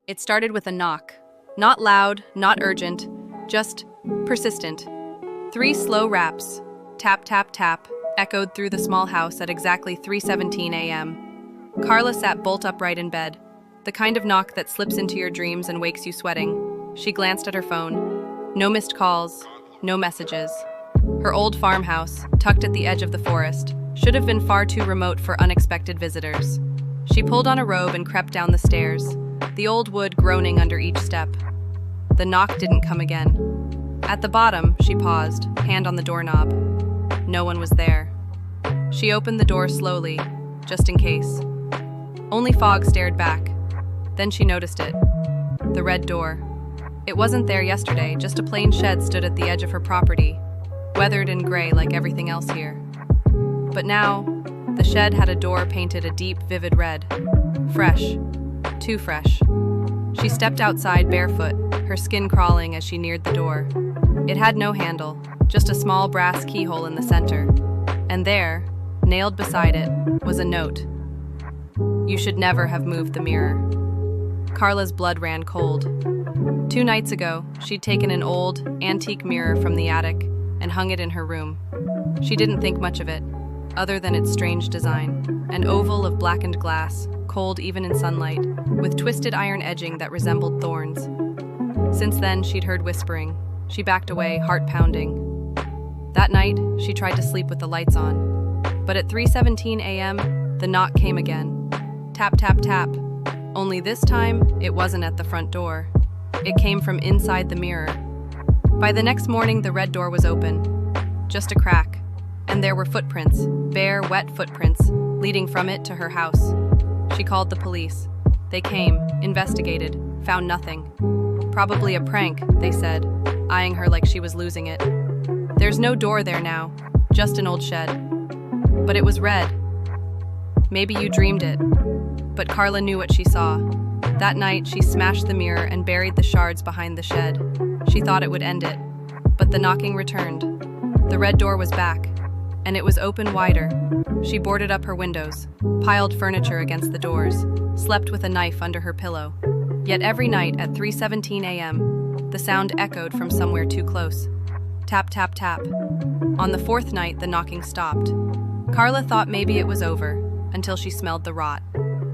It started with a knock. Not loud, not urgent, just persistent. 3 slow raps, tap, tap, tap, echoed through the small house at exactly 3:17 a.m. Carla sat bolt upright in bed, the kind of knock that slips into your dreams and wakes you sweating. She glanced at her phone. No missed calls, no messages. Her old farmhouse, tucked at the edge of the forest, should have been far too remote for unexpected visitors. She pulled on a robe and crept down the stairs, the old wood groaning under each step. The knock didn't come again. At the bottom, she paused, hand on the doorknob. No one was there. She opened the door slowly, just in case. Only fog stared back. Then she noticed it. The red door. It wasn't there yesterday, just a plain shed stood at the edge of her property, weathered and gray like everything else here. But now, the shed had a door painted a deep, vivid red. Fresh. Too fresh. She stepped outside barefoot, her skin crawling as she neared the door. It had no handle, just a small brass keyhole in the center. And there, nailed beside it, was a note. You should never have moved the mirror. Carla's blood ran cold. 2 nights ago, she'd taken an old, antique mirror from the attic and hung it in her room. She didn't think much of it, other than its strange design. An oval of blackened glass, cold even in sunlight, with twisted iron edging that resembled thorns. Since then, she'd heard whispering. She backed away, heart pounding. That night, she tried to sleep with the lights on. But at 3:17 a.m., the knock came again. Tap, tap, tap. Only this time, it wasn't at the front door. It came from inside the mirror. By the next morning, the red door was open. Just a crack. And there were footprints, bare, wet footprints, leading from it to her house. She called the police. They came, investigated, found nothing. Probably a prank, they said, eyeing her like she was losing it. There's no door there now, just an old shed. But it was red. Maybe you dreamed it. But Carla knew what she saw. That night, she smashed the mirror and buried the shards behind the shed. She thought it would end it. But the knocking returned. The red door was back, and it was open wider. She boarded up her windows, piled furniture against the doors, slept with a knife under her pillow. Yet every night at 3:17 a.m., the sound echoed from somewhere too close. Tap, tap, tap. On the 4th night, the knocking stopped. Carla thought maybe it was over, until she smelled the rot.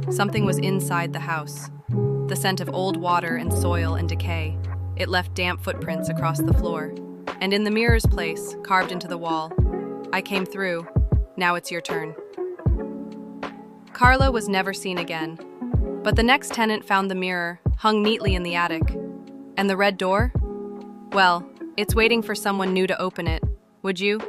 Something was inside the house. The scent of old water and soil and decay. It left damp footprints across the floor. And in the mirror's place, carved into the wall, I came through. Now it's your turn. Carla was never seen again. But the next tenant found the mirror, hung neatly in the attic. And the red door? Well, it's waiting for someone new to open it. Would you?